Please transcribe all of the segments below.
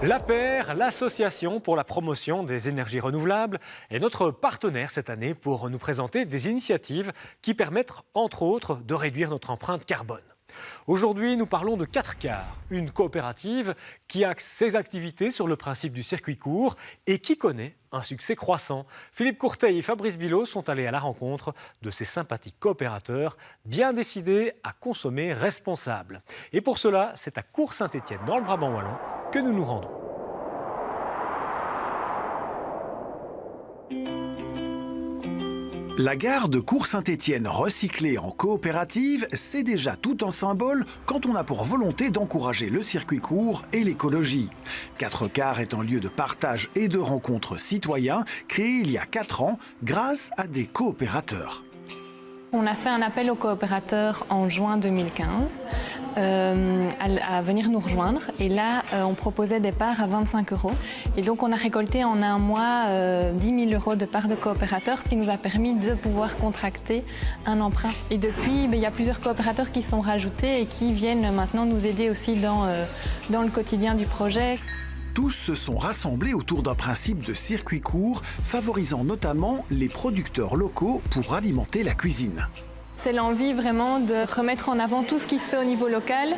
L'APER, l'association pour la promotion des énergies renouvelables, est notre partenaire cette année pour nous présenter des initiatives qui permettent, entre autres, de réduire notre empreinte carbone. Aujourd'hui, nous parlons de 4Car, une coopérative qui axe ses activités sur le principe du circuit court et qui connaît un succès croissant. Philippe Courteil et Fabrice Bilot sont allés à la rencontre de ces sympathiques coopérateurs bien décidés à consommer responsable. Et pour cela, c'est à Court-Saint-Étienne, dans le Brabant wallon, que nous nous rendons. La gare de Court-Saint-Étienne recyclée en coopérative, c'est déjà tout un symbole quand on a pour volonté d'encourager le circuit court et l'écologie. 4Car est un lieu de partage et de rencontres citoyens créé il y a 4 ans grâce à des coopérateurs. On a fait un appel aux coopérateurs en juin 2015 à venir nous rejoindre. Et là, on proposait des parts à 25 €. Et donc, on a récolté en un mois 10 000 € de parts de coopérateurs, ce qui nous a permis de pouvoir contracter un emprunt. Et depuis, il y a plusieurs coopérateurs qui sont rajoutés et qui viennent maintenant nous aider aussi dans le quotidien du projet. Tous se sont rassemblés autour d'un principe de circuit court, favorisant notamment les producteurs locaux pour alimenter la cuisine. C'est l'envie vraiment de remettre en avant tout ce qui se fait au niveau local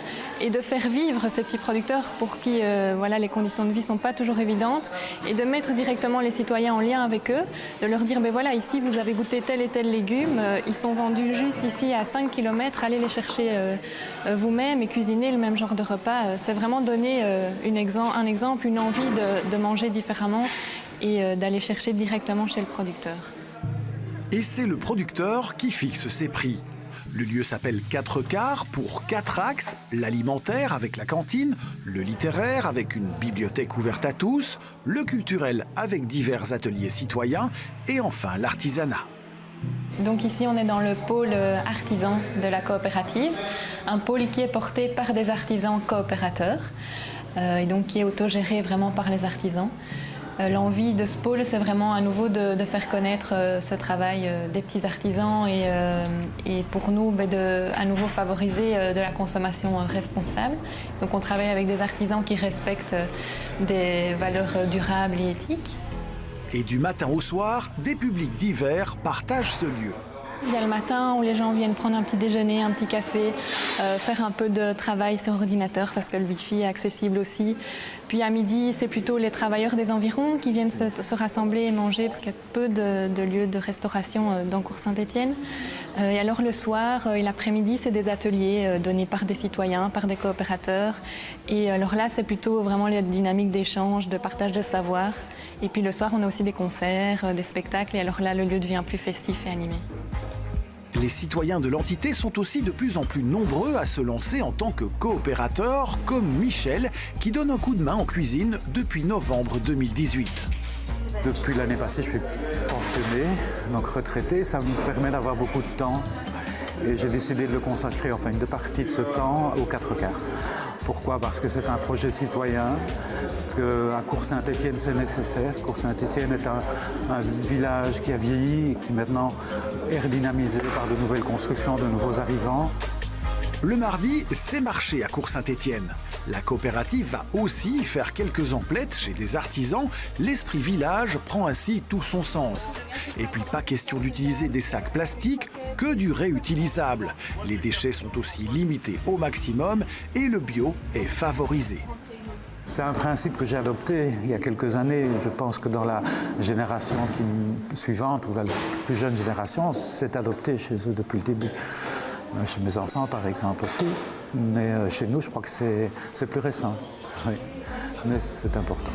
et de faire vivre ces petits producteurs pour qui les conditions de vie ne sont pas toujours évidentes et de mettre directement les citoyens en lien avec eux, de leur dire voilà, ici vous avez goûté tel et tel légume, ils sont vendus juste ici à 5 km, allez les chercher vous-même et cuisiner le même genre de repas. C'est vraiment donner un exemple, une envie de manger différemment et d'aller chercher directement chez le producteur. Et c'est le producteur qui fixe ses prix. Le lieu s'appelle 4Car pour 4 axes, l'alimentaire avec la cantine, le littéraire avec une bibliothèque ouverte à tous, le culturel avec divers ateliers citoyens et enfin l'artisanat. Donc ici, on est dans le pôle artisan de la coopérative, un pôle qui est porté par des artisans coopérateurs et donc qui est autogéré vraiment par les artisans. L'envie de ce pôle, c'est vraiment à nouveau de faire connaître ce travail des petits artisans et pour nous, à nouveau favoriser de la consommation responsable. Donc on travaille avec des artisans qui respectent des valeurs durables et éthiques. Et du matin au soir, des publics divers partagent ce lieu. Il y a le matin où les gens viennent prendre un petit déjeuner, un petit café, faire un peu de travail sur ordinateur parce que le Wi-Fi est accessible aussi. Puis à midi, c'est plutôt les travailleurs des environs qui viennent se rassembler et manger parce qu'il y a peu de lieux de restauration dans Court-Saint-Étienne. Et alors le soir et l'après-midi, c'est des ateliers donnés par des citoyens, par des coopérateurs. Et alors là, c'est plutôt vraiment les dynamiques d'échange, de partage de savoir. Et puis le soir, on a aussi des concerts, des spectacles. Et alors là, le lieu devient plus festif et animé. Les citoyens de l'entité sont aussi de plus en plus nombreux à se lancer en tant que coopérateurs, comme Michel, qui donne un coup de main en cuisine depuis novembre 2018. Depuis l'année passée, je suis pensionné, donc retraité. Ça me permet d'avoir beaucoup de temps. Et j'ai décidé de le consacrer, enfin une partie de ce temps, aux 4Car. Pourquoi? Parce que c'est un projet citoyen, qu'à Court-Saint-Étienne c'est nécessaire. Court-Saint-Étienne est un village qui a vieilli et qui maintenant est redynamisé par de nouvelles constructions, de nouveaux arrivants. Le mardi, c'est marché à Court-Saint-Étienne. La coopérative va aussi faire quelques emplettes chez des artisans. L'esprit village prend ainsi tout son sens. Et puis pas question d'utiliser des sacs plastiques, que du réutilisable. Les déchets sont aussi limités au maximum et le bio est favorisé. C'est un principe que j'ai adopté il y a quelques années. Je pense que dans la génération suivante, ou la plus jeune génération, c'est adopté chez eux depuis le début. Chez mes enfants, par exemple, aussi. Mais chez nous, je crois que c'est plus récent. Oui. Mais c'est important.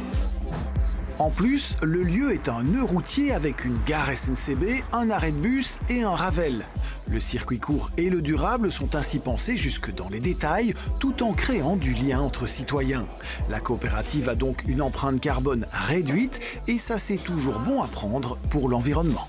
En plus, le lieu est un nœud routier avec une gare SNCB, un arrêt de bus et un Ravel. Le circuit court et le durable sont ainsi pensés jusque dans les détails, tout en créant du lien entre citoyens. La coopérative a donc une empreinte carbone réduite et ça c'est toujours bon à prendre pour l'environnement.